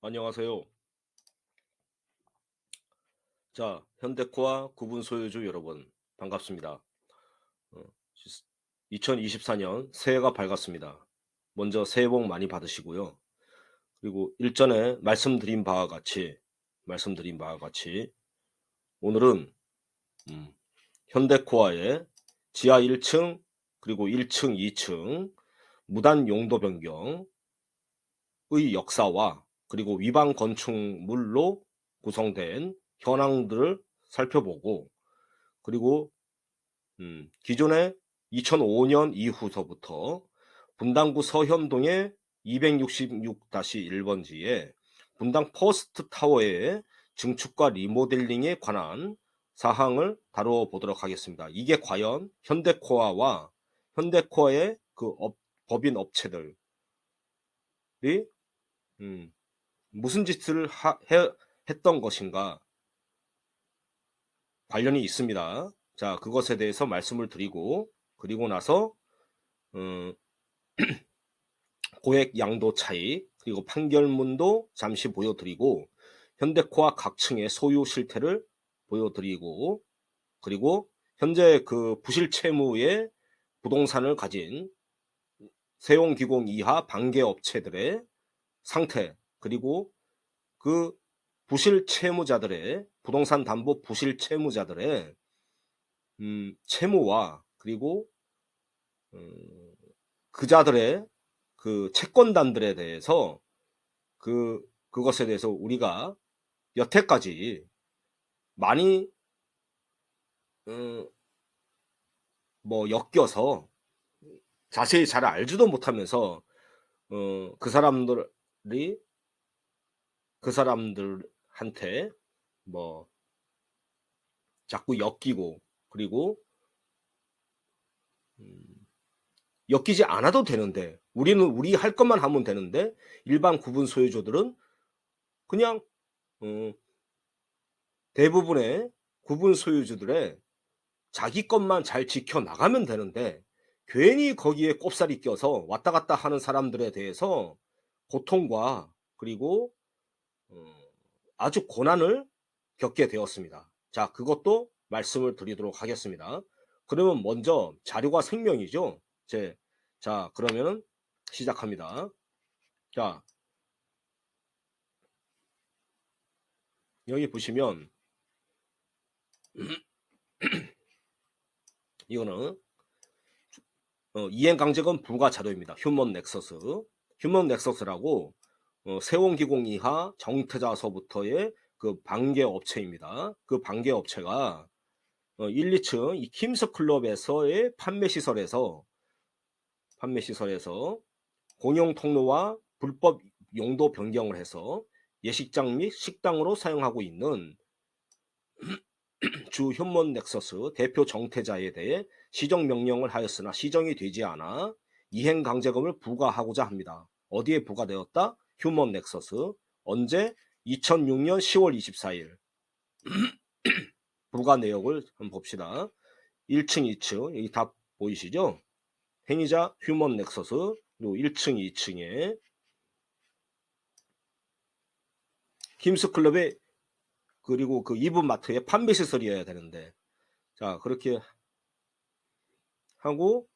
안녕하세요. 자, 현대코아 구분 소유주 여러분 반갑습니다. 어, 2024년 새해가 밝았습니다. 먼저 새해 복 많이 받으시고요. 그리고 일전에 말씀드린 바와 같이 오늘은 현대코아의 지하 1층 그리고 1층, 2층 무단 용도 변경의 역사와 그리고 위반 건축물로 구성된 현황들을 살펴보고, 그리고 기존에 2005년 이후서부터 분당구 서현동의 266-1번지에 분당 퍼스트 타워의 증축과 리모델링에 관한 사항을 다뤄 보도록 하겠습니다. 이게 과연 현대코아의 그 법인 업체들이 음, 무슨 짓을 했던 것인가 관련이 있습니다. 자, 그것에 대해서 말씀을 드리고, 그리고 나서 어, 고액 양도 차익 그리고 판결문도 잠시 보여드리고, 현대코아 각 층의 소유 실태를 보여드리고, 그리고 현재 그 부실 채무의 부동산을 가진 세용기공 이하 반개 업체들의 상태, 그리고 그 부실 채무자들의 부동산 담보 부실 채무자들의 채무와, 그리고 그자들의 그 채권단들에 대해서 그것에 대해서 우리가 여태까지 많이 어, 엮여서 자세히 잘 알지도 못하면서 그 사람들이 그 사람들한테 뭐 자꾸 엮이고, 그리고 엮이지 않아도 되는데, 우리는 우리 할 것만 하면 되는데, 일반 구분 소유주들은 그냥 어, 대부분의 구분 소유주들의 자기 것만 잘 지켜 나가면 되는데, 괜히 거기에 꼽살이 껴서 왔다 갔다 하는 사람들에 대해서 고통과, 그리고 어, 아주 고난을 겪게 되었습니다. 자, 그것도 말씀을 드리도록 하겠습니다. 그러면 먼저 자료가 생명이죠. 자, 그러면 시작합니다. 자, 여기 보시면 이거는 이행강제금 부과 자료입니다. 휴먼 넥서스라고 세원기공 이하 정태자서부터의 그 반개 업체입니다. 그 반개 업체가 1, 2층 이 킴스 클럽에서의 판매 시설에서 공용 통로와 불법 용도 변경을 해서 예식장 및 식당으로 사용하고 있는 주 휴먼 넥서스 대표 정태자에 대해 시정 명령을 하였으나 시정이 되지 않아 이행 강제금을 부과하고자 합니다. 어디에 부과되었다? 휴먼 넥서스. 언제? 2006년 10월 24일. 부과 내역을 한번 봅시다. 1층, 2층 여기 다 보이시죠? 행위자 휴먼 넥서스, 그리고 1층, 2층에 킴스클럽의, 그리고 그 이브마트의 판매 시설이어야 되는데, 자, 그렇게 하고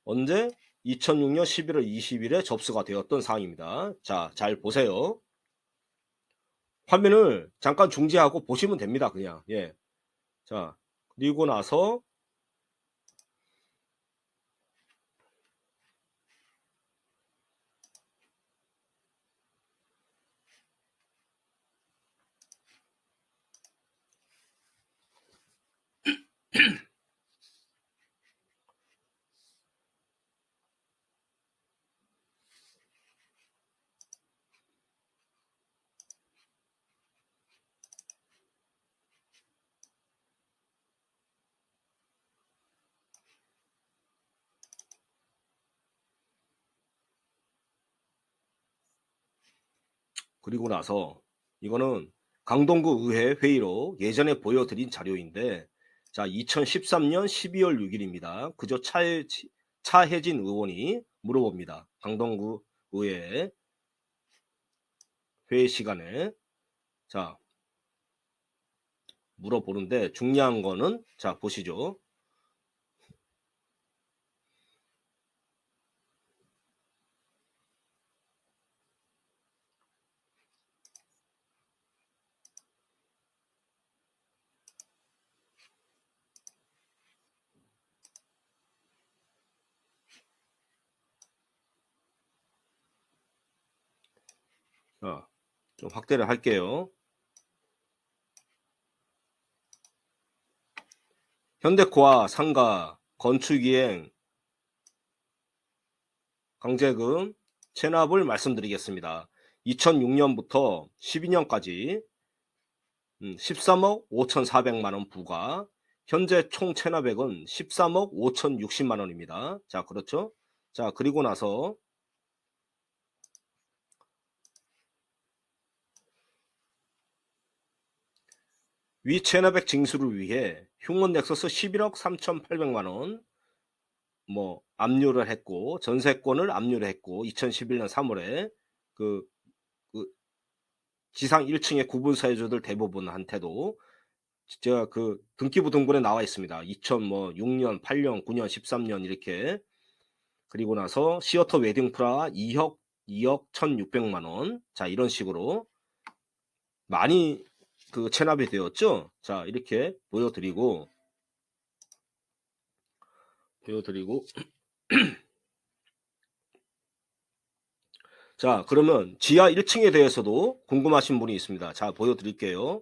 언제? 2006년 11월 20일에 접수가 되었던 사항입니다. 자, 잘 보세요. 화면을 잠깐 중지하고 보시면 됩니다. 그냥. 예. 자, 그리고 나서 이거는 강동구 의회 회의로 예전에 보여드린 자료인데, 자, 2013년 12월 6일입니다. 그저 차혜진 의원이 물어봅니다. 강동구 의회에 회의 시간에. 자, 물어보는데 중요한 거는 자, 보시죠. 자, 좀 확대를 할게요. 현대코아 상가 건축이행 강제금 체납을 말씀드리겠습니다. 2006년부터 12년까지 13억 5,400만 원 부과, 현재 총 체납액은 13억 5,060만 원입니다. 자, 그렇죠? 자, 그리고 나서 위 체납액 징수를 위해 흉먼 넥서스 11억 3,800만 원 뭐 압류를 했고, 전세권을 압류를 했고, 2011년 3월에 그, 그 지상 1층의 구분 사유주들 대부분한테도 제가 그 등기부 등본에 나와 있습니다. 2006년, 8년, 9년, 13년 이렇게. 그리고 나서 시어터 웨딩 프라 2억 1,600만 원. 자, 이런 식으로 많이 그 체납이 되었죠. 자, 이렇게 보여드리고 자, 그러면 지하 1층에 대해서도 궁금하신 분이 있습니다. 자, 보여드릴게요.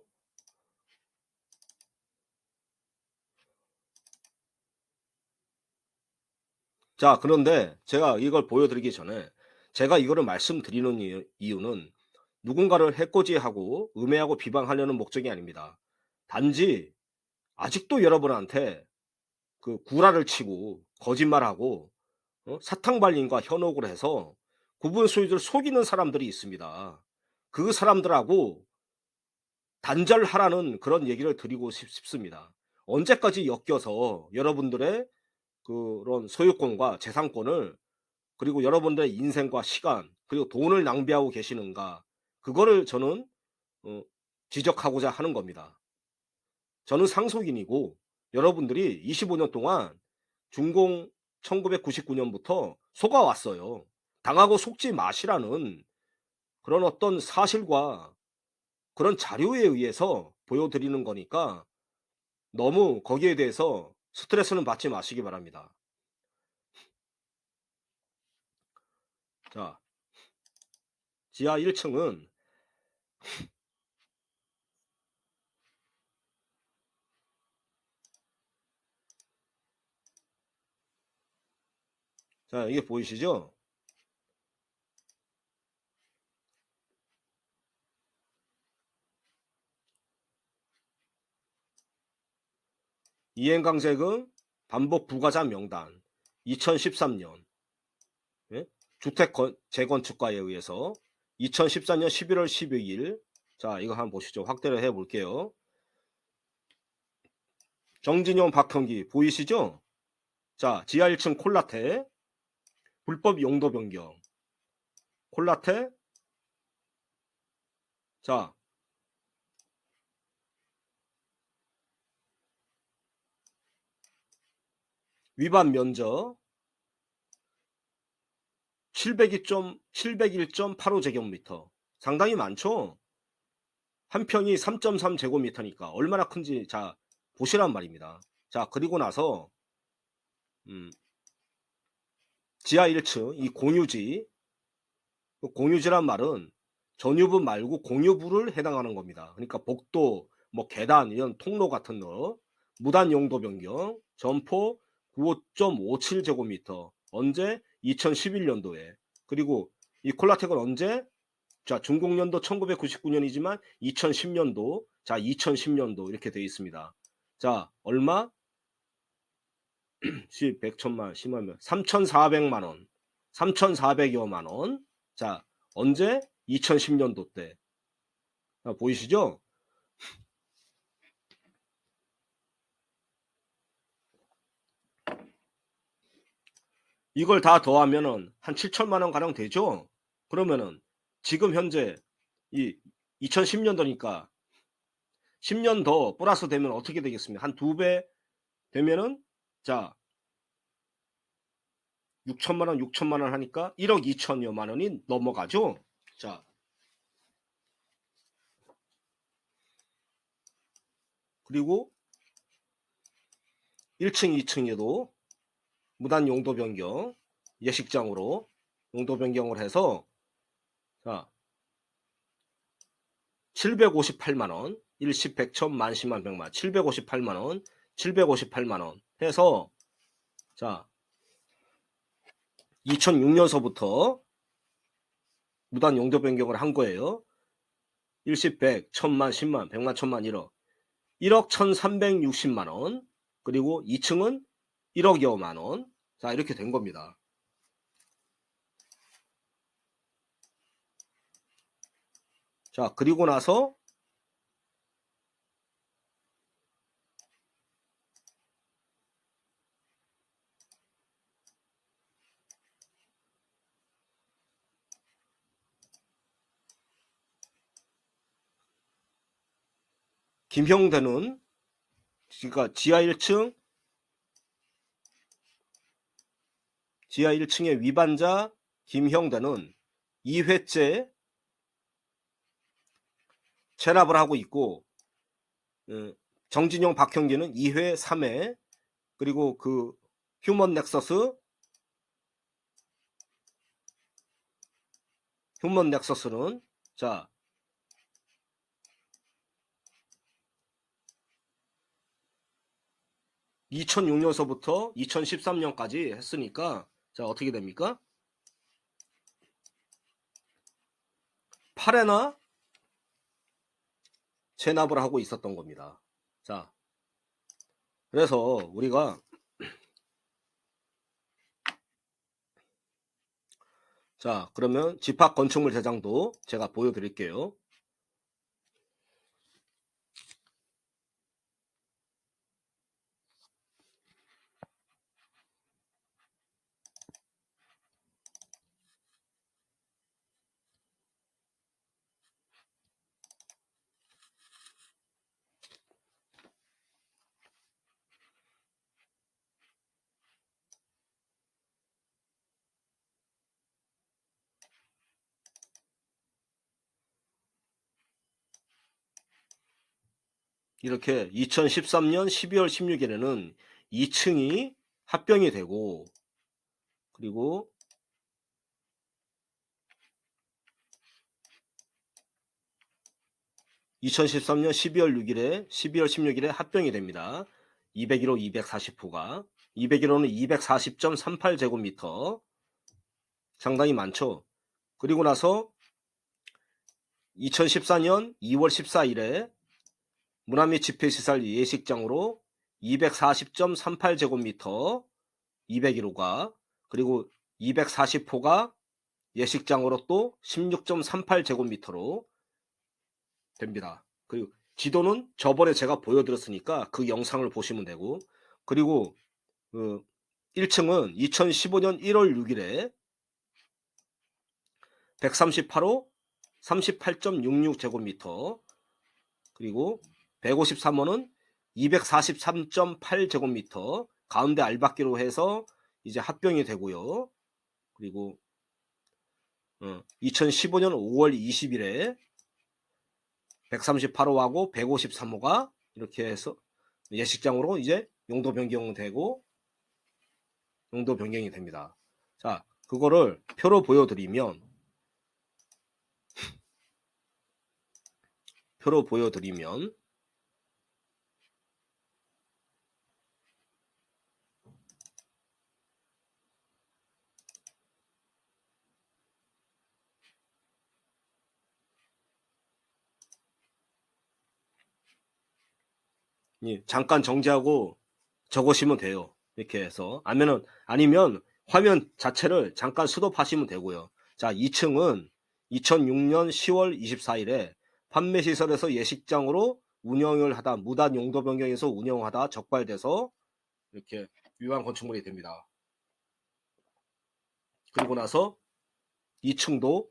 자, 그런데 제가 이걸 보여드리기 전에 제가 이거를 말씀드리는 이유는 누군가를 해코지하고 음해하고 비방하려는 목적이 아닙니다. 단지 아직도 여러분한테 그 구라를 치고 거짓말하고 사탕발림과 현혹을 해서 구분 소유주를 속이는 사람들이 있습니다. 그 사람들하고 단절하라는 그런 얘기를 드리고 싶습니다. 언제까지 엮여서 여러분들의 그런 소유권과 재산권을, 그리고 여러분들의 인생과 시간 그리고 돈을 낭비하고 계시는가, 그거를 저는 어, 지적하고자 하는 겁니다. 저는 상속인이고 여러분들이 25년 동안 준공 1999년부터 속아왔어요. 당하고 속지 마시라는 그런 어떤 사실과 그런 자료에 의해서 보여드리는 거니까 너무 거기에 대해서 스트레스는 받지 마시기 바랍니다. 자, 지하 1층은 자, 이게 보이시죠? 이행강제금 반복 부과자 명단 2013년 예? 주택 재건축가에 의해서 2014년 11월 12일. 자, 이거 한번 보시죠. 확대를 해 볼게요. 정진용, 박형기 보이시죠? 자, 지하 1층 콜라테 불법 용도 변경 콜라테. 자, 위반 면적 701.85제곱미터. 상당히 많죠? 한 평이 3.3제곱미터니까 얼마나 큰지 자 보시란 말입니다. 자, 그리고 나서 지하 1층 이 공유지, 공유지란 말은 전유부 말고 공유부를 해당하는 겁니다. 그러니까 복도, 뭐 계단, 이런 통로 같은 거, 무단 용도 변경, 점포 95.57제곱미터. 언제? 2011년도에. 그리고 이 콜라텍은 언제? 자, 준공년도 1999년이지만 2010년도, 자, 2010년도 이렇게 되어 있습니다. 자, 얼마? 10, 100, 1000만, 10만, 3,400만 원, 3,400여만 원. 자, 언제? 2010년도 때. 자, 보이시죠? 이걸 다 더하면은 한 7천만 원 가량 되죠? 그러면은 지금 현재 이 2010년도니까 10년 더 플러스 되면 어떻게 되겠습니까? 한 2배 되면은 자 6천만 원, 6천만 원 하니까 1억 2천여만 원이 넘어가죠. 자, 그리고 1층, 2층에도 무단 용도 변경 예식장으로 용도 변경을 해서 자 758만 원, 일십, 백천, 만십만, 백만, 758만 원, 758만 원 해서 자 2006년서부터 무단 용도 변경을 한 거예요. 일십, 백, 천만, 십만, 백만, 천만, 1억. 1억 1360만 원. 그리고 2층은 1억여만 원. 자, 이렇게 된 겁니다. 자, 그리고 나서 김형대는 그러니까 지하 1층의 위반자 김형대는 2회째 체납을 하고 있고 정진용 박형기는 2회 3회 그리고 그 휴먼 넥서스는 자 2006년서부터 2013년까지 했으니까 자 어떻게 됩니까? 8회나 체납을 하고 있었던 겁니다. 자, 그래서 우리가 자 그러면 집합 건축물 대장도 제가 보여드릴게요. 이렇게 2013년 12월 16일에는 2층이 합병이 되고 그리고 2013년 12월 6일에 12월 16일에 합병이 됩니다. 201호 240호가 201호는 240.38제곱미터 상당히 많죠. 그리고 나서 2014년 2월 14일에 문화 및 집회시설 예식장으로 240.38제곱미터 201호가 그리고 240호가 예식장으로 또 16.38제곱미터로 됩니다. 그리고 지도는 저번에 제가 보여드렸으니까 그 영상을 보시면 되고 그리고 그 1층은 2015년 1월 6일에 138호 38.66제곱미터 그리고 153호는 243.8제곱미터 가운데 알박기로 해서 이제 합병이 되고요. 그리고 2015년 5월 20일에 138호하고 153호가 이렇게 해서 예식장으로 이제 용도 변경되고 용도 변경이 됩니다. 자, 그거를 표로 보여드리면 잠깐 정지하고 적으시면 돼요. 이렇게 해서 아니면 화면 자체를 잠깐 스톱하시면 되고요. 자, 2층은 2006년 10월 24일에 판매시설에서 예식장으로 운영을 하다 무단 용도 변경에서 운영하다 적발돼서 이렇게 위반 건축물이 됩니다. 그리고 나서 2층도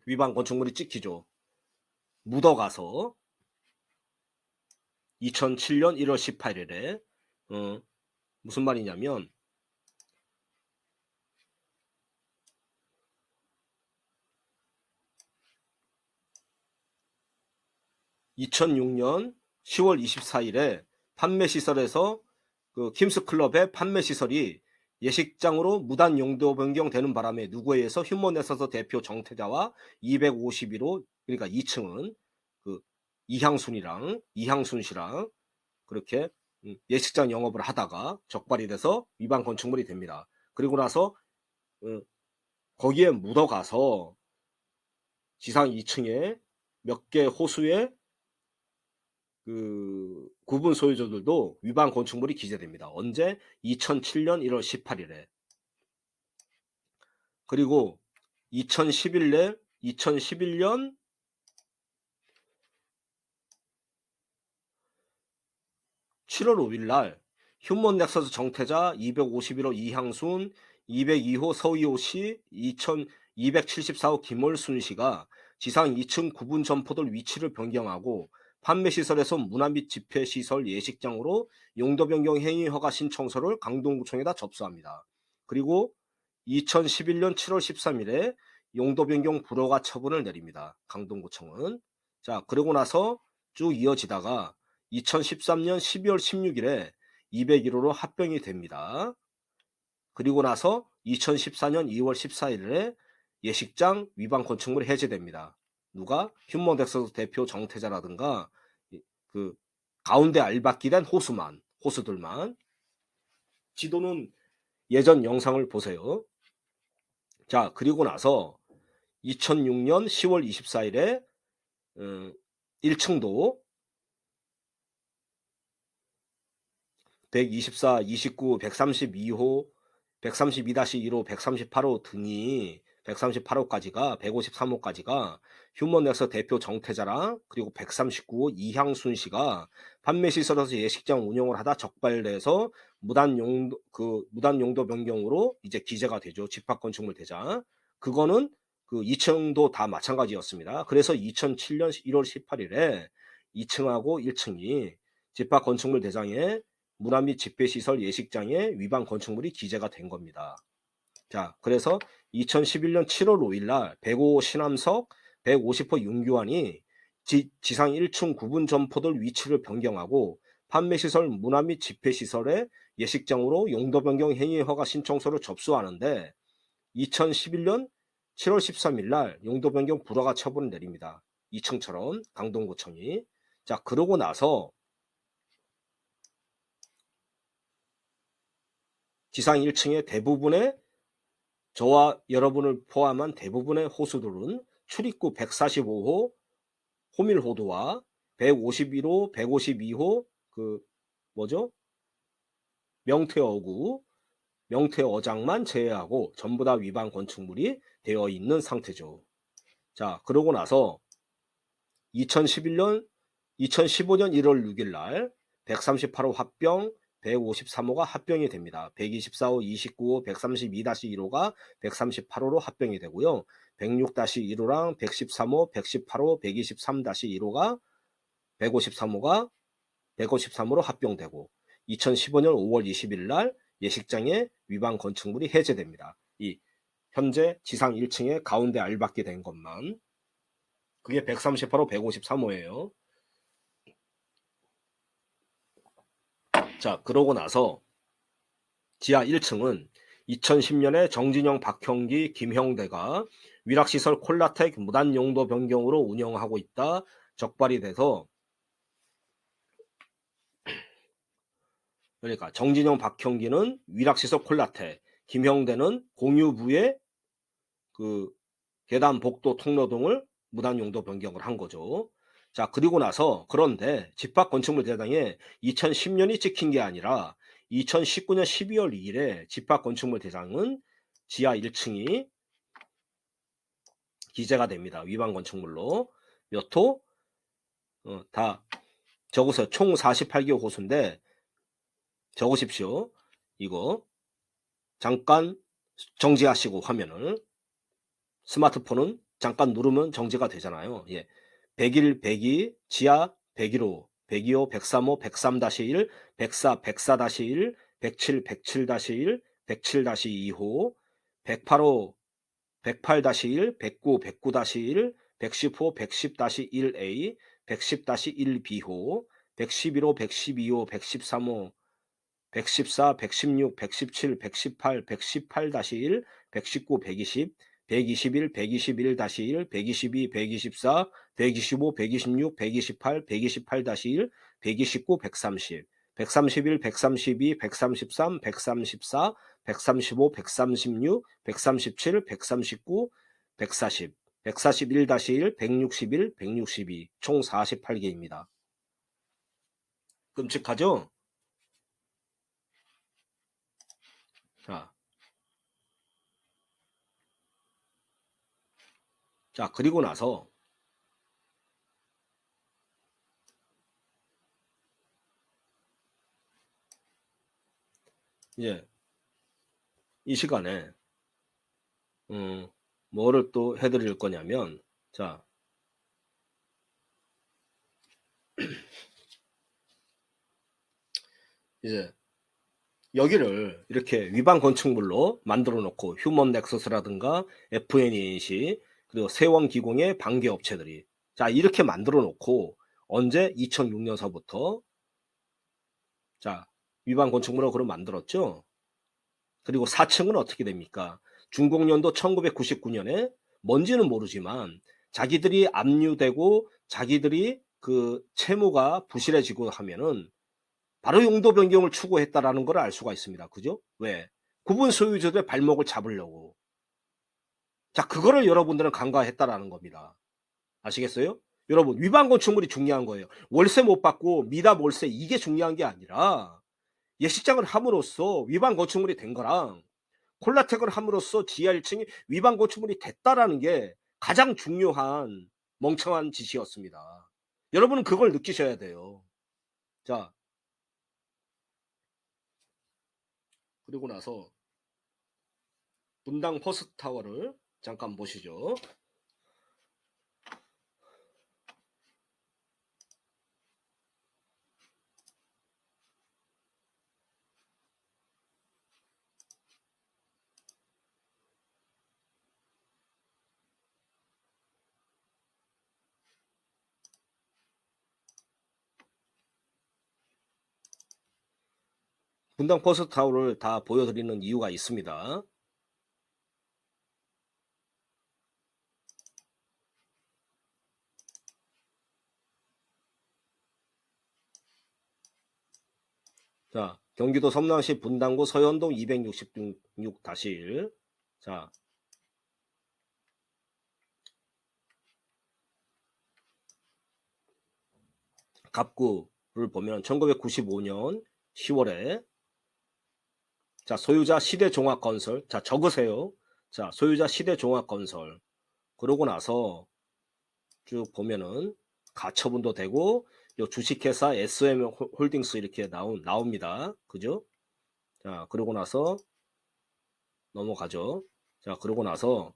위반 건축물이 찍히죠. 묻어가서 2007년 1월 18일에 무슨 말이냐면 2006년 10월 24일에 판매 시설에서 그 킴스클럽의 판매 시설이 예식장으로 무단 용도 변경되는 바람에 누구에 의해서 휴먼에서서 대표 정태자와 251호 그러니까 2층은 그 이향순 씨랑 그렇게 예식장 영업을 하다가 적발이 돼서 위반 건축물이 됩니다. 그리고 나서 거기에 묻어가서 지상 2층에 몇 개 호수에 그 구분 소유주들도 위반 건축물이 기재됩니다. 언제? 2007년 1월 18일에. 그리고 2011년 7월 5일 날 휴먼 넥서스 정태자 251호 이향순 202호 서희호 씨 274호 김월순 씨가 지상 2층 구분 점포들 위치를 변경하고 판매시설에서 문화 및 집회시설 예식장으로 용도 변경 행위 허가 신청서를 강동구청에다 접수합니다. 그리고 2011년 7월 13일에 용도 변경 불허가 처분을 내립니다. 강동구청은. 자, 그러고 나서 쭉 이어지다가 2013년 12월 16일에 201호로 합병이 됩니다. 그리고 나서 2014년 2월 14일에 예식장 위반 건축물이 해제됩니다. 누가? 휴먼덱스 대표 정태자라든가 그 가운데 알박기 된 호수들만. 지도는 예전 영상을 보세요. 자, 그리고 나서 2006년 10월 24일에 1층도 124, 29, 132호, 132-1호, 138호 등이 138호까지가 153호까지가 휴먼엑스 대표 정태자랑 그리고 139호 이향순 씨가 판매 시설에서 예식장 운영을 하다 적발돼서 무단 용도 변경으로 이제 기재가 되죠. 집합 건축물 대장. 그거는 그 2층도 다 마찬가지였습니다. 그래서 2007년 1월 18일에 2층하고 1층이 집합 건축물 대장에 문화 및 집회시설 예식장에 위반 건축물이 기재가 된 겁니다. 자, 그래서 2011년 7월 5일 날 105호 신암석 150호 윤규환이 지상 1층 구분 점포들 위치를 변경하고 판매시설 문화 및 집회시설의 예식장으로 용도 변경 행위 허가 신청서를 접수하는데 2011년 7월 13일 날 용도 변경 불허가 처분을 내립니다. 2층처럼 강동구청이. 자, 그러고 나서 지상 1층의 대부분의 저와 여러분을 포함한 대부분의 호수들은 출입구 145호 호밀호도와 151호, 152호 명태어구, 명태어장만 제외하고 전부 다 위반 건축물이 되어 있는 상태죠. 자, 그러고 나서 2015년 1월 6일 날 138호 합병 153호가 합병이 됩니다. 124호, 29호, 132-1호가 138호로 합병이 되고요. 106-1호랑 113호, 118호, 123-1호가 153호가 153호로 합병되고 2015년 5월 20일 날 예식장의 위반 건축물이 해제됩니다. 이 현재 지상 1층에 가운데 알박기 된 것만. 그게 138호, 153호예요. 자, 그러고 나서 지하 1층은 2010년에 정진영, 박형기, 김형대가 위락시설 콜라텍 무단 용도 변경으로 운영하고 있다 적발이 돼서, 그러니까 정진영, 박형기는 위락시설 콜라텍, 김형대는 공유부의 그 계단, 복도, 통로 등을 무단 용도 변경을 한 거죠. 자, 그리고 나서 그런데 집합 건축물 대장에 2010년이 찍힌 게 아니라 2019년 12월 2일에 집합 건축물 대장은 지하 1층이 기재가 됩니다. 위반 건축물로. 몇 호? 다 적으세요. 총 48개 호수인데 적으십시오. 이거 잠깐 정지하시고 화면을, 스마트폰은 잠깐 누르면 정지가 되잖아요. 예. 101, 102, 지하 101호, 102호, 103호, 103-1, 104, 104-1, 107, 107-1, 107-2호, 108호, 108-1, 109, 109-1, 110호, 110-1A, 110-1B호, 111호, 112호, 113호, 114, 116, 117, 118, 118-1, 119, 120, 121, 121-1, 122, 124, 125, 126, 128, 128-1, 129, 130, 131, 132, 133, 134, 135, 136, 137, 139, 140, 141-1, 161, 162, 총 48개입니다. 끔찍하죠? 자, 그리고 나서 이제 이 시간에 뭐를 또 해드릴 거냐면, 자, 이제 여기를 이렇게 위반 건축물로 만들어 놓고 휴먼 넥서스라든가 FNEC 그리고 세원기공의 반개 업체들이 자 이렇게 만들어 놓고 언제 2006년서부터 자 위반 건축물로 그럼 만들었죠. 그리고 4층은 어떻게 됩니까? 준공연도 1999년에 뭔지는 모르지만 자기들이 압류되고 자기들이 그 채무가 부실해지고 하면은 바로 용도 변경을 추구했다라는 걸 알 수가 있습니다. 그죠? 왜? 구분 소유주들의 발목을 잡으려고. 자, 그거를 여러분들은 간과했다라는 겁니다. 아시겠어요? 여러분, 위반 건축물이 중요한 거예요. 월세 못 받고 미납 월세 이게 중요한 게 아니라 예식장을 함으로써 위반 건축물이 된 거랑 콜라텍을 함으로써 지하 1층이 위반 건축물이 됐다라는 게 가장 중요한 멍청한 짓이었습니다. 여러분은 그걸 느끼셔야 돼요. 자, 그리고 나서 분당 퍼스트타워를 잠깐 보시죠. 분당 퍼스트타워를 다 보여드리는 이유가 있습니다. 자, 경기도 성남시 분당구 서현동 266-1. 자, 갑구를 보면 1995년 10월에 자, 소유자 시대종합건설. 자, 적으세요. 자, 소유자 시대종합건설. 그러고 나서 쭉 보면은 가처분도 되고 요 주식회사 SM 홀딩스 이렇게 나옵니다. 그죠? 자, 그러고 나서 넘어가죠. 자, 그러고 나서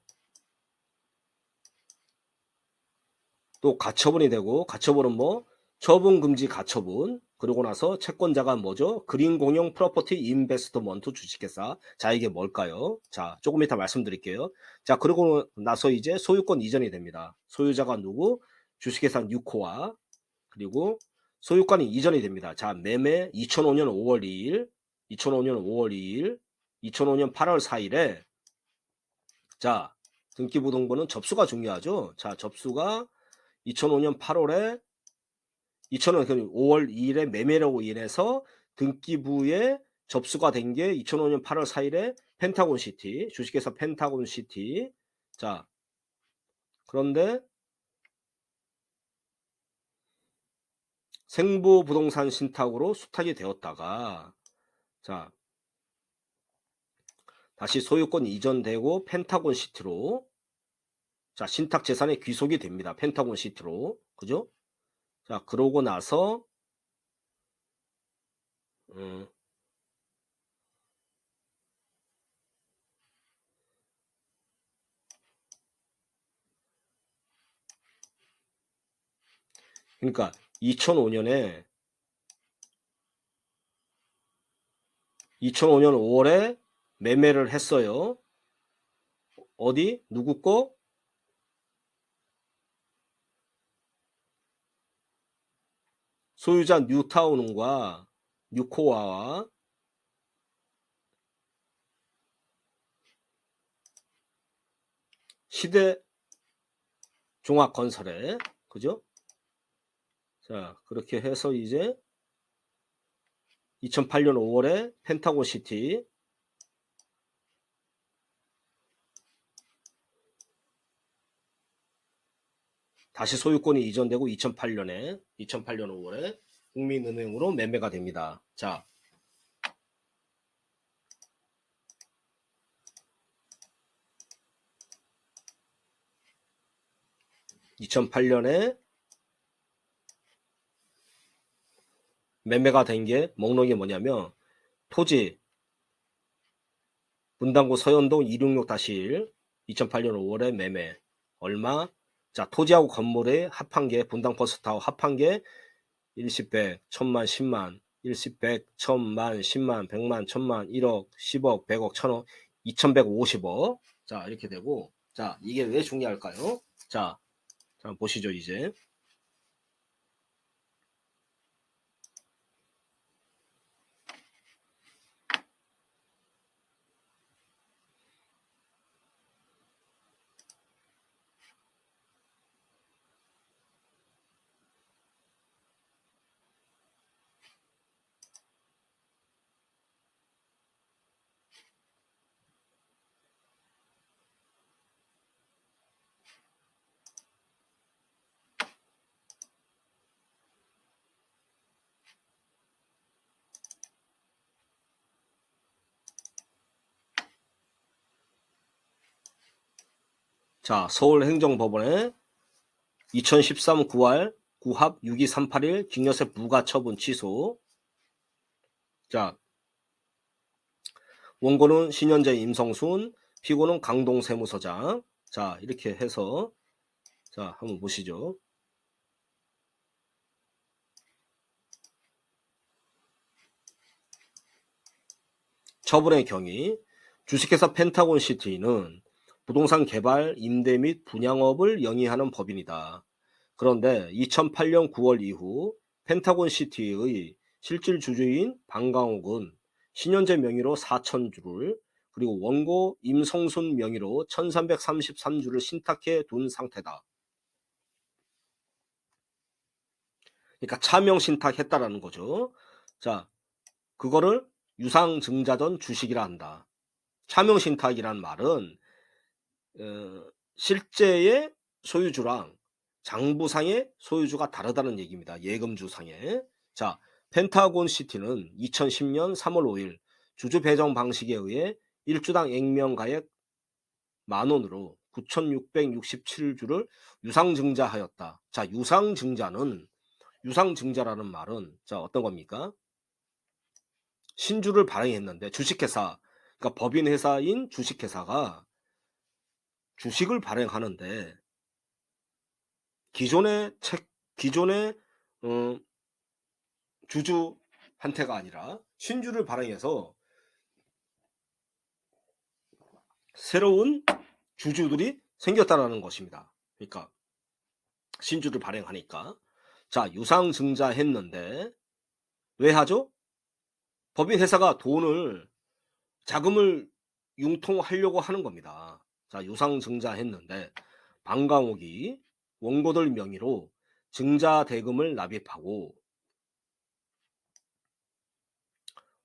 또 가처분이 되고 가처분은 뭐 처분 금지 가처분 그러고 나서 채권자가 뭐죠? 그린공영 프로퍼티 인베스트먼트 주식회사. 자, 이게 뭘까요? 자, 조금 이따 말씀드릴게요. 자, 그러고 나서 이제 소유권 이전이 됩니다. 소유자가 누구? 주식회사 뉴코아. 그리고 소유권이 이전이 됩니다. 자, 매매 2005년 5월 2일, 2005년 5월 2일, 2005년 8월 4일에 자, 등기부등본은 접수가 중요하죠. 자, 접수가 2005년 8월에 2005년 5월 2일에 매매로 인해서 등기부에 접수가 된 게 2005년 8월 4일에 펜타곤시티, 주식회사 펜타곤시티. 자, 그런데 생보부동산 신탁으로 수탁이 되었다가 자, 다시 소유권 이전되고 펜타곤시티로 자, 신탁 재산이 귀속이 됩니다. 펜타곤시티로. 그죠? 자, 그러고 나서 음, 그러니까 2005년에 5월에 매매를 했어요. 어디? 누구 거? 소유자 뉴타운과 뉴코아와 시대종합건설에, 그죠? 자, 그렇게 해서 이제 2008년 5월에 펜타곤시티, 다시 소유권이 이전되고 2008년 5월에 국민은행으로 매매가 됩니다. 자, 2008년에 매매가 된 게 목록이 뭐냐면 토지 분당구 서현동 266-1 2008년 5월에 매매 얼마? 자, 토지하고 건물의 합한 게 분당버스타워 합한 게 일십, 백, 천만, 십만, 일십, 백, 천만, 십만, 백만, 천만, 1억, 10억, 100억, 1000억, 2150억. 자, 이렇게 되고, 자, 이게 왜 중요할까요? 자, 보시죠, 이제. 자, 서울행정법원에 2013 9월 구합 62381 징역세 부가처분 취소. 자, 원고는 신현재 임성순, 피고는 강동 세무서장. 자, 이렇게 해서 자, 한번 보시죠. 처분의 경위. 주식회사 펜타곤시티는 부동산 개발, 임대 및 분양업을 영위하는 법인이다. 그런데 2008년 9월 이후 펜타곤시티의 실질 주주인 방강옥은 신현재 명의로 4,000주를 그리고 원고 임성순 명의로 1,333주를 신탁해 둔 상태다. 그러니까 차명 신탁했다라는 거죠. 자, 그거를 유상증자전 주식이라 한다. 차명 신탁이란 말은 실제의 소유주랑 장부상의 소유주가 다르다는 얘기입니다. 예금주상에. 자, 펜타곤시티는 2010년 3월 5일 주주 배정 방식에 의해 1주당 액면가액 만원으로 9,667주를 유상증자하였다. 자, 유상증자라는 말은 자, 어떤 겁니까? 신주를 발행했는데 주식회사, 그러니까 법인회사인 주식회사가 주식을 발행하는데 기존의 주주한테가 아니라 신주를 발행해서 새로운 주주들이 생겼다라는 것입니다. 그러니까 신주를 발행하니까. 자, 유상증자했는데 왜 하죠? 법인회사가 자금을 융통하려고 하는 겁니다. 자, 유상증자했는데 방강옥이 원고들 명의로 증자 대금을 납입하고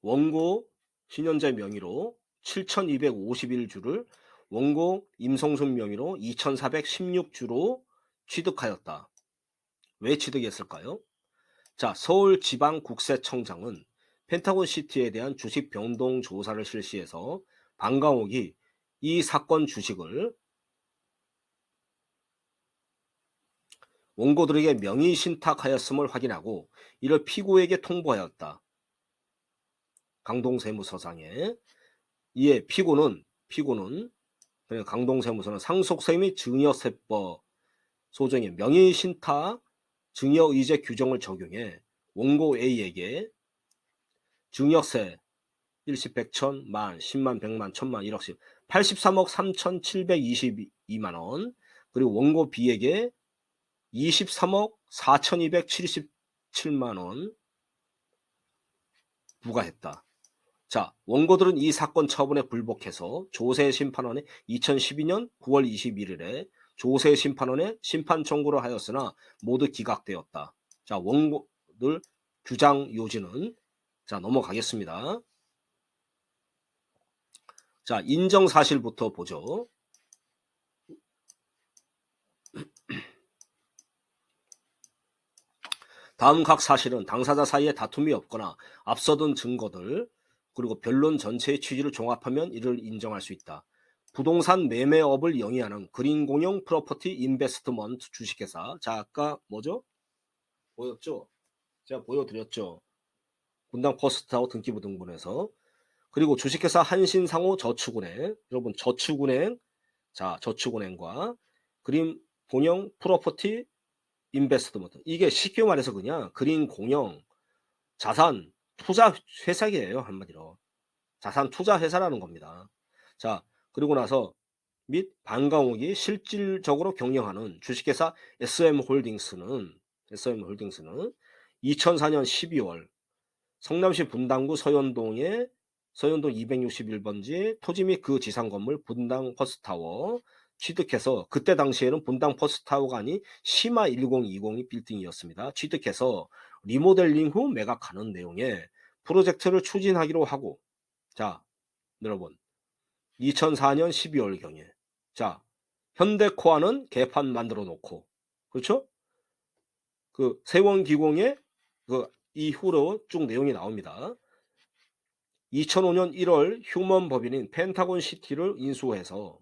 원고 신현재 명의로 7,251주를 원고 임성순 명의로 2,416주로 취득하였다. 왜 취득했을까요? 자, 서울지방국세청장은 펜타곤시티에 대한 주식 변동 조사를 실시해서 방강옥이 이 사건 주식을 원고들에게 명의 신탁하였음을 확인하고 이를 피고에게 통보하였다. 강동세무서장에. 이에 피고는 강동세무서는 상속세 및 증여세법 소정의 명의 신탁 증여의제 규정을 적용해 원고 A에게 증여세 일십, 백천, 만, 십만, 백만, 천만, 일억씩 83억 3,722만 원, 그리고 원고 B에게 23억 4,277만 원 부과했다. 자, 원고들은 이 사건 처분에 불복해서 조세심판원에 2012년 9월 21일에 조세심판원에 심판 청구를 하였으나 모두 기각되었다. 자, 원고들 주장 요지는, 자, 넘어가겠습니다. 자, 인정사실부터 보죠. 다음 각 사실은 당사자 사이에 다툼이 없거나 앞서던 증거들 그리고 변론 전체의 취지를 종합하면 이를 인정할 수 있다. 부동산 매매업을 영위하는 그린공영 프로퍼티 인베스트먼트 주식회사. 자, 아까 뭐죠? 보였죠? 제가 보여드렸죠. 분당 퍼스트타워 등기부등본에서. 그리고 주식회사 한신상호 저축은행. 여러분 저축은행. 자, 저축은행과 그린공영 프로퍼티 인베스트먼트. 이게 쉽게 말해서 그냥 그린공영 자산 투자 회사예요. 한마디로. 자산 투자 회사라는 겁니다. 자, 그리고 나서 및 반가옥이 실질적으로 경영하는 주식회사 SM홀딩스는 2004년 12월 성남시 분당구 서현동 261번지 토지 및 그 지상 건물 분당 퍼스타워 취득해서, 그때 당시에는 분당 퍼스타워가 아닌 시마 1020 빌딩이었습니다. 취득해서 리모델링 후 매각하는 내용의 프로젝트를 추진하기로 하고, 자, 여러분 2004년 12월경에 자, 현대코아는 개판 만들어 놓고, 그렇죠? 그 세원기공의 그 이후로 쭉 내용이 나옵니다. 2005년 1월 휴먼 법인인 펜타곤 시티를 인수해서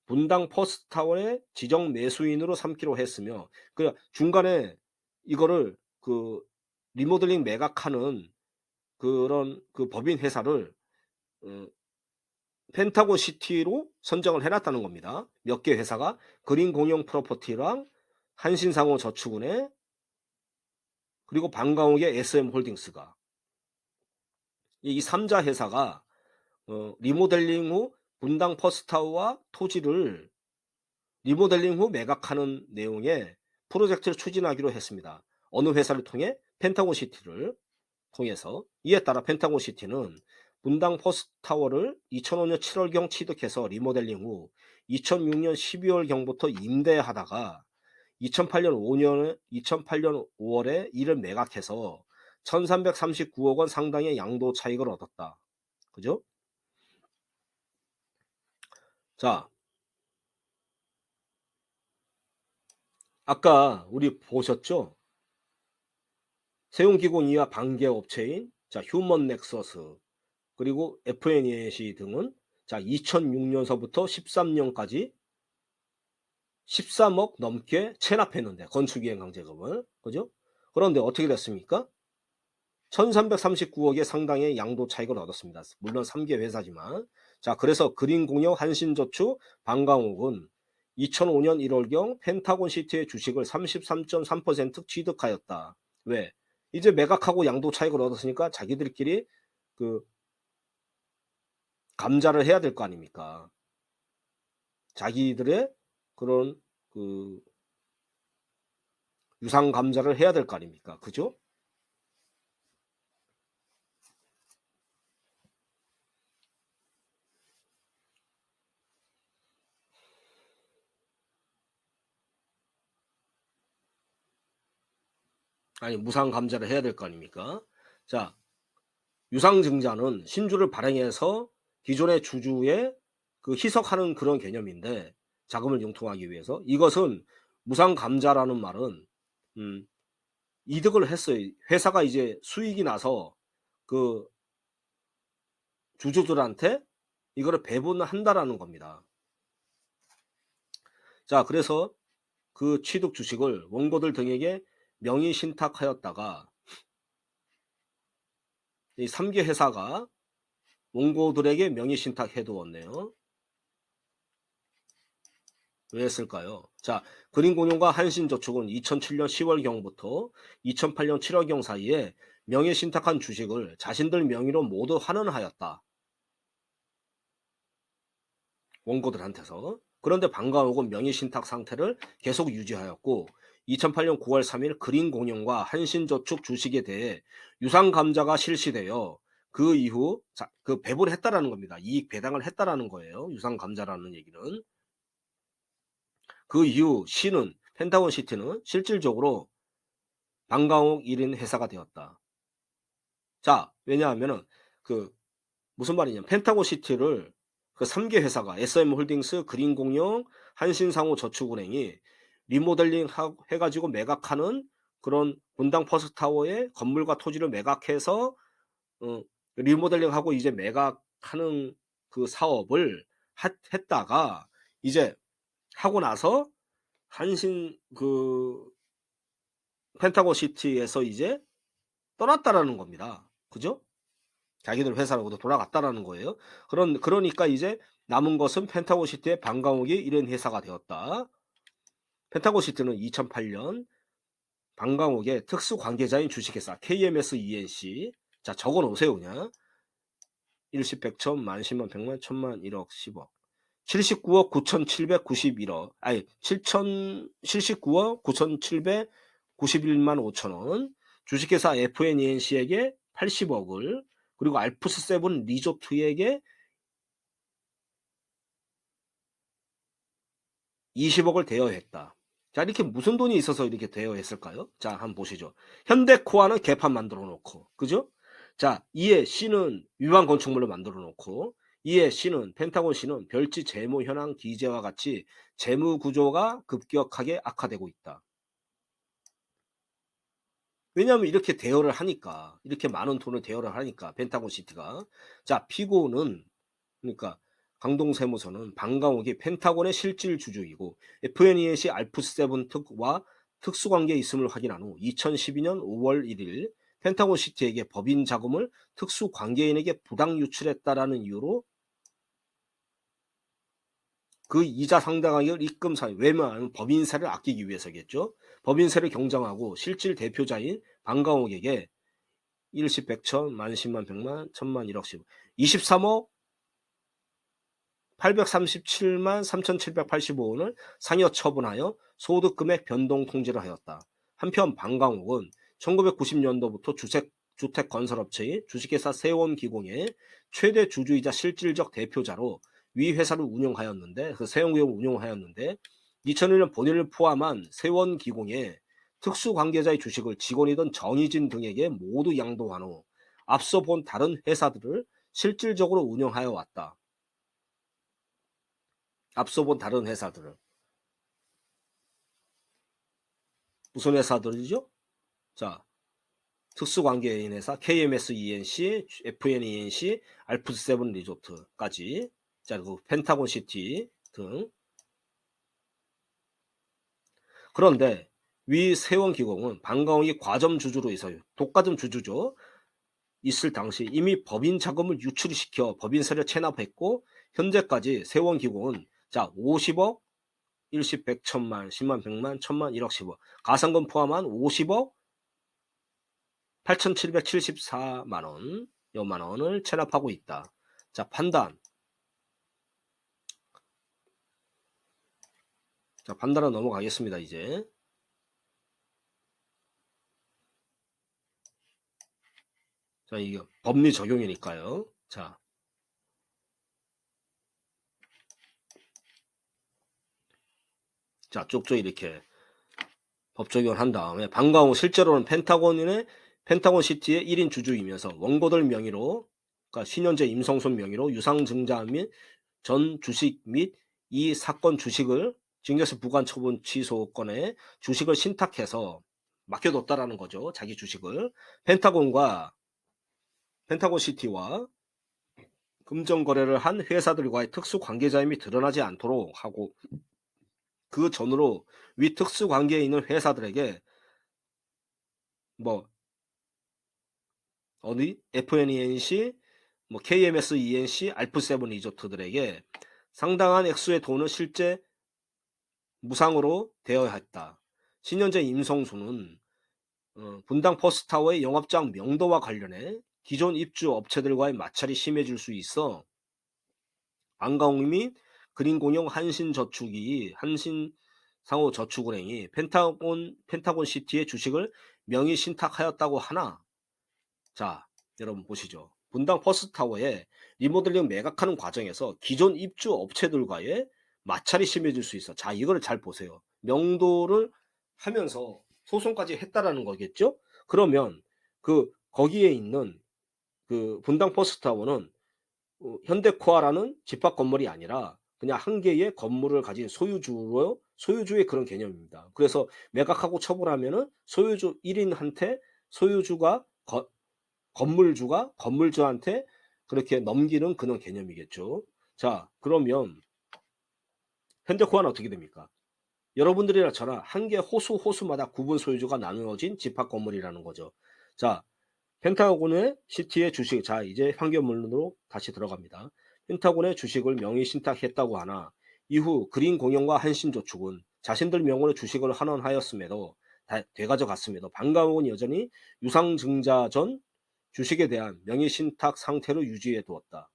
분당 퍼스트타워의 지정 매수인으로 삼기로 했으며, 그 중간에 이거를 그 리모델링 매각하는 그런 그 법인 회사를 펜타곤 시티로 선정을 해놨다는 겁니다. 몇 개 회사가 그린공영 프로퍼티랑 한신상호 저축은행 그리고 반가옥의 SM홀딩스가, 이 3자 회사가 리모델링 후 분당 퍼스타워와 토지를 리모델링 후 매각하는 내용의 프로젝트를 추진하기로 했습니다. 어느 회사를 통해? 펜타곤 시티를 통해서. 이에 따라 펜타곤 시티는 분당 퍼스타워를 2005년 7월경 취득해서 리모델링 후 2006년 12월경부터 임대하다가 2008년 5월에 이를 매각해서 1339억 원 상당의 양도 차익을 얻었다. 그죠? 자, 아까 우리 보셨죠? 세운기공 이하 반개업체인 자, 휴먼 넥서스 그리고 FNEC 등은 자, 2006년서부터 13년까지 13억 넘게 체납했는데, 건축이행 강제금을. 그죠? 그런데 어떻게 됐습니까? 1339억의 상당의 양도 차익을 얻었습니다. 물론 3개 회사지만. 자, 그래서 그린공영, 한신저축, 반강옥은 2005년 1월경 펜타곤 시티의 주식을 33.3% 취득하였다. 왜? 이제 매각하고 양도 차익을 얻었으니까 자기들끼리 그 감자를 해야 될 거 아닙니까? 자기들의 그런 그 유상 감자를 해야 될 거 아닙니까? 그죠? 아니, 무상 감자를 해야 될 거 아닙니까? 자, 유상증자는 신주를 발행해서 기존의 주주의 그 희석하는 그런 개념인데, 자금을 융통하기 위해서. 이것은 무상 감자라는 말은 이득을 했어요. 회사가 이제 수익이 나서 그 주주들한테 이거를 배분한다라는 겁니다. 자, 그래서 그 취득 주식을 원고들 등에게 명의 신탁하였다가 이 3개 회사가 원고들에게 명의 신탁해 두었네요. 왜 했을까요? 자, 그린공룡과 한신저축은 2007년 10월경부터 2008년 7월경 사이에 명예신탁한 주식을 자신들 명의로 모두 환원하였다. 원고들한테서. 그런데 방과옥은 명의신탁 상태를 계속 유지하였고 2008년 9월 3일 그린공룡과 한신저축 주식에 대해 유상감자가 실시되어 그 이후 그 배분을 했다라는 겁니다. 이익 배당을 했다라는 거예요. 유상감자라는 얘기는. 그 이후 펜타곤 시티는 실질적으로 방과옥 1인 회사가 되었다. 자, 왜냐하면은 그 무슨 말이냐면 펜타곤 시티를 그 3개 회사가 SM홀딩스, 그린공룡, 한신상호저축은행이 리모델링 해가지고 매각하는 그런 분당 퍼스타워의 건물과 토지를 매각해서 어, 리모델링하고 이제 매각하는 그 사업을 했다가 이제 하고 나서 한신 펜타곤 시티에서 이제 떠났다라는 겁니다. 그죠? 자기들 회사로부터 돌아갔다라는 거예요. 그러니까 이제 남은 것은 펜타곤 시티의 방과옥이 이런 회사가 되었다. 펜타곤 시티는 2008년 방과옥의 특수 관계자인 주식회사 KMS ENC. 자, 적어 놓으세요, 그냥. 일십, 백천, 만, 십만, 백만, 천만, 1억, 10억. 79억 9,791억. 아니, 79억 9,791만 5천원. 주식회사 FNENC에게 80억을, 그리고 알프스 세븐 리조트에게 20억을 대여했다. 자, 이렇게 무슨 돈이 있어서 이렇게 대여했을까요? 자, 한번 보시죠. 현대코아는 개판 만들어 놓고, 그죠? 자, 이에 C는 위반 건축물로 만들어 놓고, 이에 펜타곤 C는 별지 재무 현황 기재와 같이 재무 구조가 급격하게 악화되고 있다. 왜냐하면 이렇게 대여를 하니까, 이렇게 많은 돈을 대여를 하니까 펜타곤 시티가. 자, 피고는, 그러니까 강동세무서는 방과옥이 펜타곤의 실질 주주이고 FNEC 알프스7 특과 특수관계에 있음을 확인한 후 2012년 5월 1일 펜타곤 시티에게 법인 자금을 특수관계인에게 부당 유출했다라는 이유로 그 이자 상당액을 입금 사유, 왜냐하면 법인세를 아끼기 위해서겠죠. 법인세를 경정하고 실질 대표자인 방과옥에게 일십, 백천, 만, 십만, 백만, 천만, 1억, 10억, 23억 837만 3,785원을 상여 처분하여 소득금액 변동 통지를 하였다. 한편 방과옥은 1990년도부터 주택건설업체인 주식회사 세원기공의 최대 주주이자 실질적 대표자로 위 회사를 운영하였는데, 그 세원기공을 운영하였는데 2001년 본인을 포함한 세원기공의 특수관계자의 주식을 직원이던 정희진 등에게 모두 양도한 후 앞서 본 다른 회사들을 실질적으로 운영하여 왔다. 앞서 본 다른 회사들은 무슨 회사들이죠? 자, 특수관계인 회사 KMS ENC, FNENC, 알프스 세븐 리조트까지, 자, 그 펜타곤 시티 등. 그런데 위 세원기공은 방과옥이 과점 주주로 있어요. 독과점 주주죠. 있을 당시 이미 법인 자금을 유출시켜 법인세를 체납했고 현재까지 세원기공은 자 50억, 일십, 백, 천만, 십만, 백만, 천만, 1억, 10억. 가상금 포함한 50억 8,774만 원, 여만 원을 체납하고 있다. 자, 판단. 자, 판단은 넘어가겠습니다, 이제. 자, 이게 법리 적용이니까요. 자, 쭉쭉 이렇게 법 적용을 한 다음에 방과후 실제로는 펜타곤 시티의 1인 주주이면서 원고들 명의로, 그러니까 신현재 임성순 명의로 유상증자 및 전 주식 및 이 사건 주식을 징계서 부관 처분 취소권에 주식을 신탁해서 맡겨뒀다라는 거죠. 자기 주식을 펜타곤 시티와 금전 거래를 한 회사들과의 특수 관계자임이 드러나지 않도록 하고, 그 전으로 위 특수 관계에 있는 회사들에게 뭐 어디 FNENC, 뭐 KMS ENC, 알프7 리조트들에게 상당한 액수의 돈을 실제 무상으로 되어야 했다. 신현재 임성수는 분당 퍼스트타워의 영업장 명도와 관련해 기존 입주 업체들과의 마찰이 심해질 수 있어 안가홍 및 그린공영 한신상호저축은행이 펜타곤 시티의 주식을 명의 신탁하였다고 하나, 자, 여러분 보시죠. 분당 퍼스트타워에 리모델링 매각하는 과정에서 기존 입주 업체들과의 마찰이 심해질 수 있어. 자, 이거를 잘 보세요. 명도를 하면서 소송까지 했다라는 거겠죠? 그러면 거기에 있는 분당 퍼스트타워는 현대코아라는 집합 건물이 아니라 그냥 한 개의 건물을 가진 소유주의 그런 개념입니다. 그래서 매각하고 처분하면은 소유주 1인한테 소유주가 건물주한테 그렇게 넘기는 그런 개념이겠죠. 자, 그러면 현대코아는 어떻게 됩니까? 여러분들이나 저나 한 개 호수마다 구분 소유주가 나누어진 집합 건물이라는 거죠. 자, 펜타곤의 시티의 주식, 자 이제 환경문으로 다시 들어갑니다. 펜타곤의 주식을 명의 신탁했다고 하나 이후 그린공영과 한신저축은 자신들 명으로 주식을 환원하였음에도 되가져갔음에도 반가옥은 여전히 유상증자 전 주식에 대한 명의 신탁 상태로 유지해 두었다.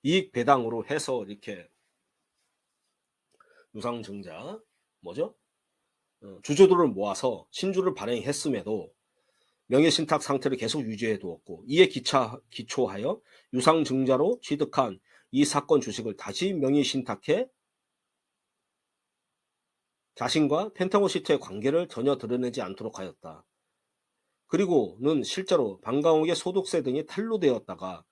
이익 배당으로 해서 이렇게 유상증자 뭐죠? 주주들을 모아서 신주를 발행했음에도 명예신탁 상태를 계속 유지해 두었고 이에 기초하여 유상증자로 취득한 이 사건 주식을 다시 명의신탁해 자신과 펜타곤 시티의 관계를 전혀 드러내지 않도록 하였다. 그리고는 실제로 방강옥의 소득세 등이 탄로되었다가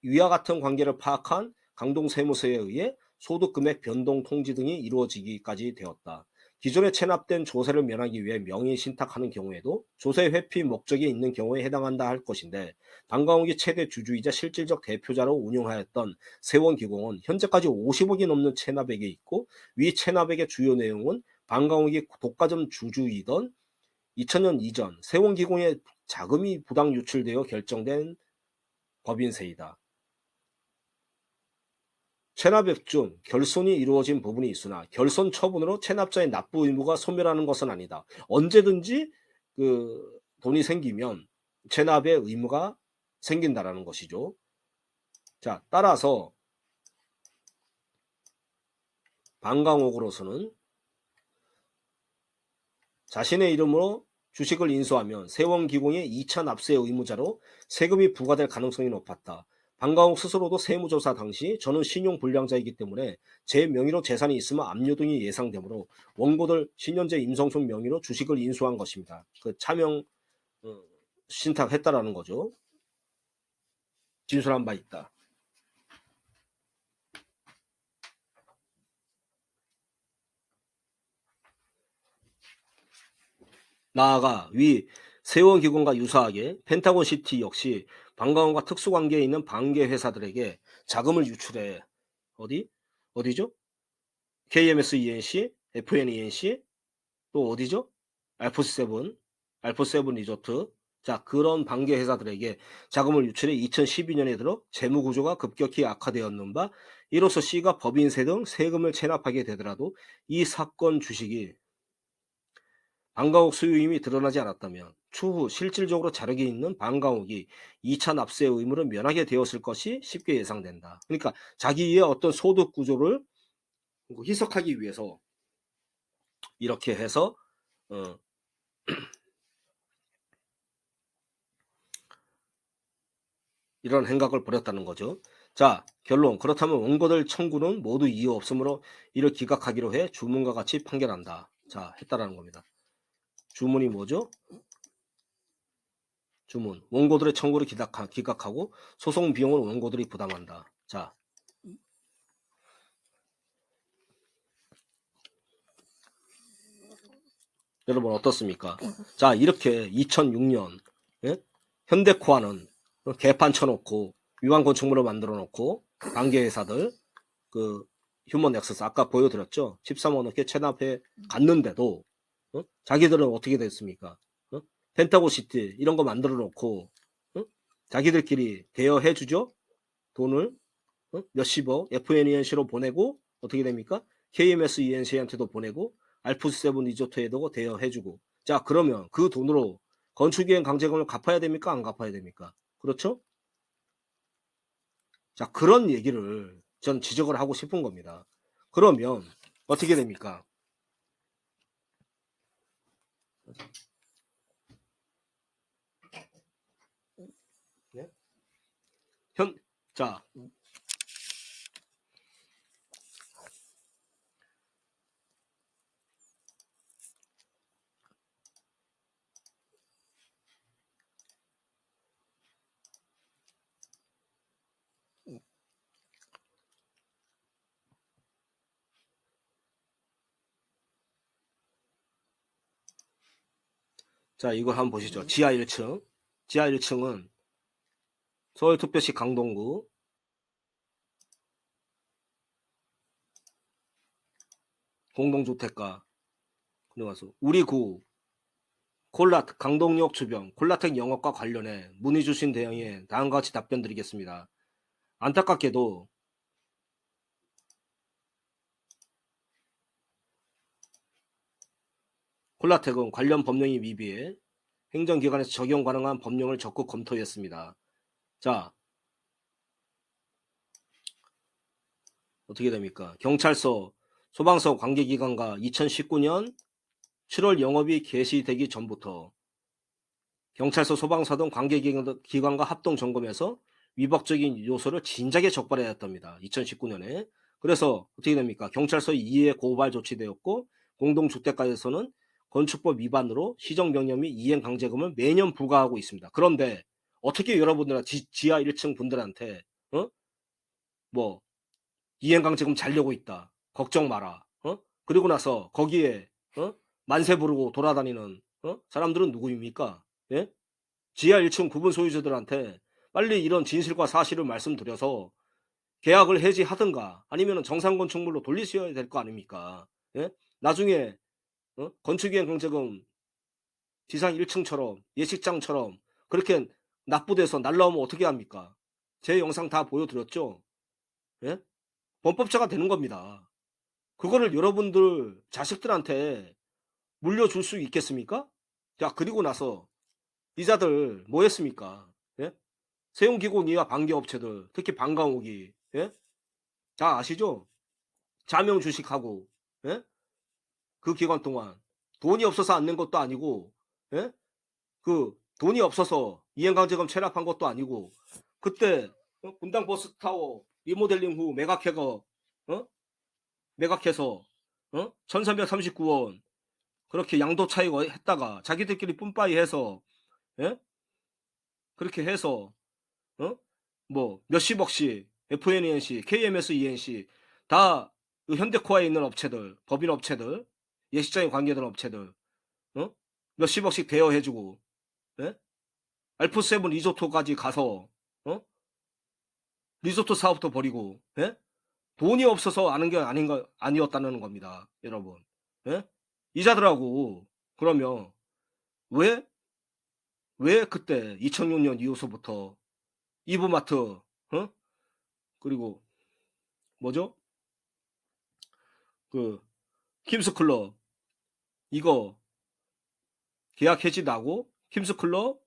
위와 같은 관계를 파악한 강동세무서에 의해 소득금액 변동 통지 등이 이루어지기까지 되었다. 기존에 체납된 조세를 면하기 위해 명의 신탁하는 경우에도 조세 회피 목적이 있는 경우에 해당한다 할 것인데 방강옥이 최대 주주이자 실질적 대표자로 운영하였던 세원기공은 현재까지 50억이 넘는 체납액이 있고 위 체납액의 주요 내용은 방강옥이 독과점 주주이던 2000년 이전 세원기공의 자금이 부당 유출되어 결정된 법인세이다. 체납액 중 결손이 이루어진 부분이 있으나 결손 처분으로 체납자의 납부 의무가 소멸하는 것은 아니다. 언제든지 돈이 생기면 체납의 의무가 생긴다라는 것이죠. 자, 따라서 방강옥으로서는 자신의 이름으로 주식을 인수하면 세원기공의 2차 납세 의무자로 세금이 부과될 가능성이 높았다. 방강옥 스스로도 세무조사 당시 저는 신용불량자이기 때문에 제 명의로 재산이 있으면 압류 등이 예상되므로 원고들 신현재 임성춘 명의로 주식을 인수한 것입니다. 차명 신탁했다라는 거죠. 진술한 바 있다. 나아가 위 세원기공과 유사하게 펜타곤 시티 역시 방강옥과 특수관계에 있는 반계회사들에게 자금을 유출해 어디죠? KMS ENC, FNENC, 또 어디죠? 알프세븐 리조트. 자, 그런 반계회사들에게 자금을 유출해 2012년에 들어 재무구조가 급격히 악화되었는 바 이로써 C가 법인세 등 세금을 체납하게 되더라도 이 사건 주식이 방강옥 소유임이 드러나지 않았다면 추후 실질적으로 자력이 있는 방강옥이 2차 납세 의무를 면하게 되었을 것이 쉽게 예상된다. 그러니까 자기의 어떤 소득 구조를 희석하기 위해서 이렇게 해서 이런 행각을 벌였다는 거죠. 자, 결론. 그렇다면 원고들 청구는 모두 이유 없으므로 이를 기각하기로 해 주문과 같이 판결한다. 자, 했다라는 겁니다. 주문이 뭐죠? 주문. 원고들의 청구를 기각하고 소송 비용을 원고들이 부담한다. 자, 여러분 어떻습니까? 자, 이렇게 2006년 현대코아는 개판 쳐놓고 위반 건축물을 만들어 놓고 관계회사들 휴먼 엑세스 아까 보여드렸죠. 13억 넘게 체납해 갔는데도 자기들은 어떻게 됐습니까? 펜타곤 시티 이런 거 만들어 놓고 자기들끼리 대여해 주죠. 돈을 몇십억 FNENC로 보내고 어떻게 됩니까? KMSENC한테도 보내고 알프스7 리조트에도 대여해주고. 자, 그러면 그 돈으로 건축이행 강제금을 갚아야 됩니까? 안 갚아야 됩니까? 그렇죠? 자, 그런 얘기를 전 지적을 하고 싶은 겁니다. 그러면 어떻게 됩니까? 네? 자, 자, 이거 한번 보시죠. 지하 1층. 지하 1층은 서울특별시 강동구 공동주택가. 그리고 와서 우리 구 강동역 주변 콜라텍 영업과 관련해 문의 주신 대응에 다음과 같이 답변 드리겠습니다. 안타깝게도 콜라텍은 관련 법령에 미비해 행정기관에서 적용 가능한 법령을 적극 검토했습니다. 자, 어떻게 됩니까? 경찰서, 소방서 관계기관과 2019년 7월 영업이 개시되기 전부터 경찰서, 소방서 등 관계기관과 합동 점검해서 위법적인 요소를 진작에 적발해야 했답니다. 2019년에. 그래서 어떻게 됩니까? 경찰서 이해 고발 조치되었고 공동주택가에서는 건축법 위반으로 시정명령 및 이행강제금을 매년 부과하고 있습니다. 그런데 어떻게 여러분들 지하 1층 분들한테 뭐 이행강제금 잘려고 있다. 걱정 마라. 그리고 나서 거기에 만세 부르고 돌아다니는 사람들은 누구입니까? 예? 지하 1층 구분 소유주들한테 빨리 이런 진실과 사실을 말씀드려서 계약을 해지하든가 아니면 정상건축물로 돌리셔야 될 거 아닙니까? 예? 나중에 건축이행 강제금 지상 1층처럼 예식장처럼 그렇게 납부돼서 날라오면 어떻게 합니까? 제 영상 다 보여드렸죠? 예? 범법자가 되는 겁니다. 그거를 여러분들 자식들한테 물려줄 수 있겠습니까? 자, 그리고 나서 이자들 뭐 했습니까? 예? 세운기공이와 관계업체들, 특히 방광호기, 예? 다 아시죠? 자명 주식하고, 예? 그 기간 동안 돈이 없어서 안 낸 것도 아니고, 예? 그 돈이 없어서 이행강제금 체납한 것도 아니고, 그때 분당 버스타워 리모델링 후 매각해서 1339원 그렇게 양도 차익 했다가 자기들끼리 뿜빠이 해서, 예? 그렇게 해서 뭐 몇십억씩 FNENC, KMS, ENC 다 그 현대코아에 있는 업체들, 법인 업체들, 예식장에 관계되는 업체들 몇십억씩 대여해주고, 예? 알프스7 리조트까지 가서 리조트 사업도 벌이고, 예? 돈이 없어서 아는 게 아니었다는 겁니다, 여러분. 예? 이자들하고 그러면 왜 그때 2006년 이후서부터 이브마트, 그리고 뭐죠? 그 킴스클럽 이거 계약 해지나고 킴스클럽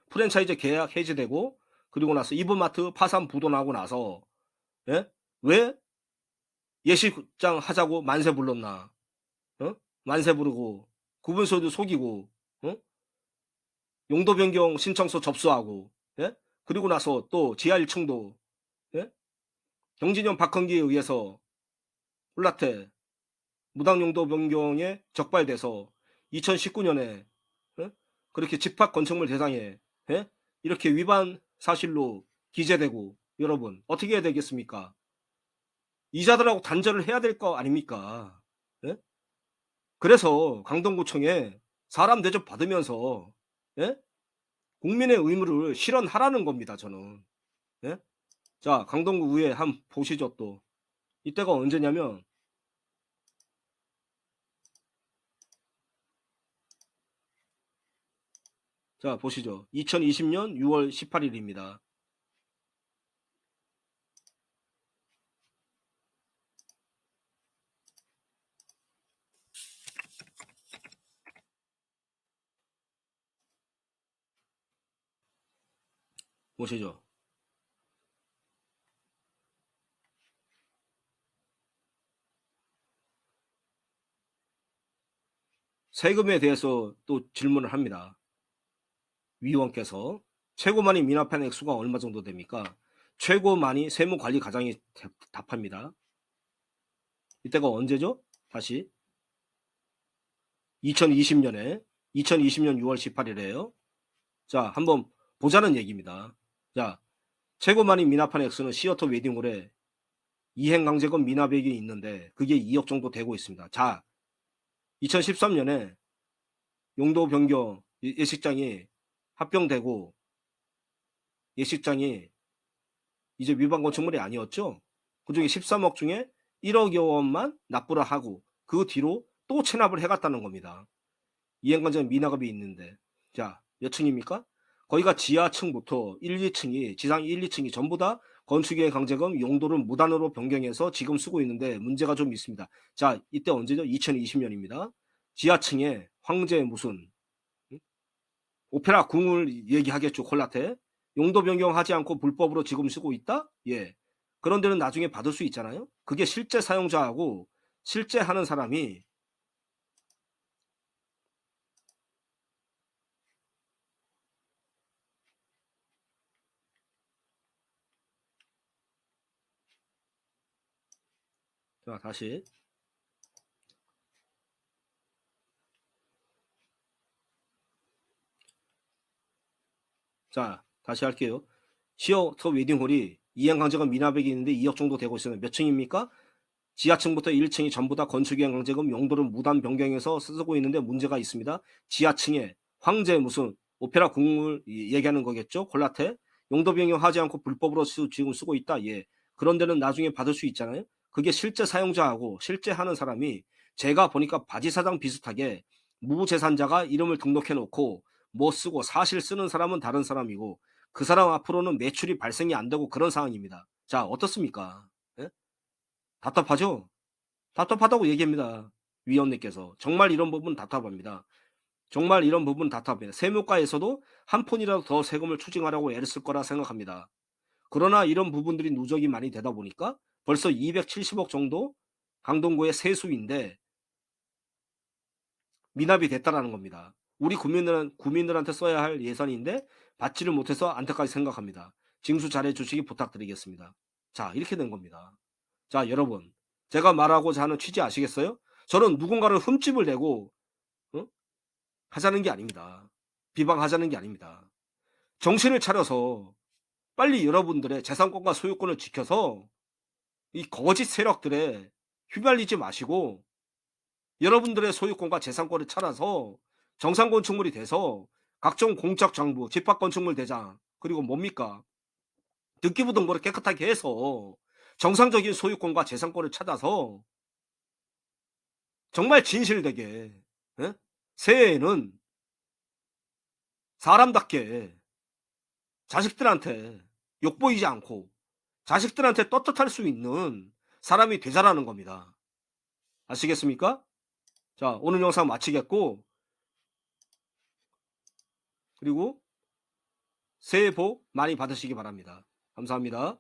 프랜차이즈 계약 해지되고 그리고 나서 이브마트 파산 부도나고 나서 왜 예식장 하자고 만세 불렀나? 만세 부르고 구분소도 속이고 용도 변경 신청서 접수하고 그리고 나서 또 지하 1층도 경진현 박헌기에 의해서 홀라테 무당용도 변경에 적발돼서 2019년에 그렇게 집합 건축물 대상에 이렇게 위반 사실로 기재되고 여러분 어떻게 해야 되겠습니까? 이자들하고 단절을 해야 될 거 아닙니까? 예? 그래서 강동구청에 사람 대접 받으면서 국민의 의무를 실현하라는 겁니다. 저는. 자, 강동구 위에 한번 보시죠. 또 이때가 언제냐면 자 보시죠. 2020년 6월 18일입니다. 보시죠. 세금에 대해서 또 질문을 합니다. 위원께서 최고 많이 미납한 액수가 얼마 정도 됩니까? 최고 많이 세무관리과장이 답합니다. 이때가 언제죠? 다시 2020년 6월 18일에요. 자, 한번 보자는 얘기입니다. 자, 최고 많이 미납한 액수는 시어터 웨딩홀에 이행강제금 미납액이 있는데 그게 2억 정도 되고 있습니다. 자, 2013년에 용도 변경 예식장이 합병되고 예식장이 이제 위반 건축물이 아니었죠. 그중에 13억 중에 1억여 원만 납부를 하고 그 뒤로 또 체납을 해갔다는 겁니다. 이행관제금 미납액이 있는데 자, 몇 층입니까? 거기가 지하층부터 1, 2층이 지상 1, 2층이 전부 다 건축이행 강제금 용도를 무단으로 변경해서 지금 쓰고 있는데 문제가 좀 있습니다. 자, 이때 언제죠? 2020년입니다. 지하층에 황제 무슨 오페라 궁을 얘기하겠죠. 콜라테. 용도 변경하지 않고 불법으로 지금 쓰고 있다? 예. 그런 데는 나중에 받을 수 있잖아요. 그게 실제 사용자하고 실제 하는 사람이 자, 다시 자, 다시 할게요. 시어터 웨딩홀이 이행강제금 미납액이 있는데 2억 정도 되고 있어요. 몇 층입니까? 지하층부터 1층이 전부 다 건축이행강제금 용도를 무단 변경해서 쓰고 있는데 문제가 있습니다. 지하층에 황제 무슨 오페라 궁을 얘기하는 거겠죠. 콜라테. 용도 변경하지 않고 불법으로 지금 쓰고 있다. 예. 그런 데는 나중에 받을 수 있잖아요. 그게 실제 사용자하고 실제 하는 사람이 제가 보니까 바지사장 비슷하게 무재산자가 이름을 등록해 놓고 뭐 쓰고 사실 쓰는 사람은 다른 사람이고 그 사람 앞으로는 매출이 발생이 안 되고 그런 상황입니다. 자, 어떻습니까? 예? 답답하죠? 답답하다고 얘기합니다. 위원님께서. 정말 이런 부분 답답합니다. 정말 이런 부분 답답합니다. 세무과에서도 한 푼이라도 더 세금을 추징하려고 애를 쓸 거라 생각합니다. 그러나 이런 부분들이 누적이 많이 되다 보니까 벌써 270억 정도 강동구의 세수인데 미납이 됐다라는 겁니다. 우리 국민들한테 써야 할 예산인데 받지를 못해서 안타까이 생각합니다. 징수 잘해 주시기 부탁드리겠습니다. 자, 이렇게 된 겁니다. 자, 여러분. 제가 말하고자 하는 취지 아시겠어요? 저는 누군가를 흠집을 내고 어? 하자는 게 아닙니다. 비방하자는 게 아닙니다. 정신을 차려서 빨리 여러분들의 재산권과 소유권을 지켜서 이 거짓 세력들에 휘말리지 마시고 여러분들의 소유권과 재산권을 찾아서 정상 건축물이 돼서 각종 공적 정부, 집합 건축물 대장 그리고 뭡니까? 등기부 등본을 깨끗하게 해서 정상적인 소유권과 재산권을 찾아서 정말 진실되게 예? 새해에는 사람답게 자식들한테 욕보이지 않고 자식들한테 떳떳할 수 있는 사람이 되자라는 겁니다. 아시겠습니까? 자, 오늘 영상 마치겠고 그리고 새해 복 많이 받으시기 바랍니다. 감사합니다.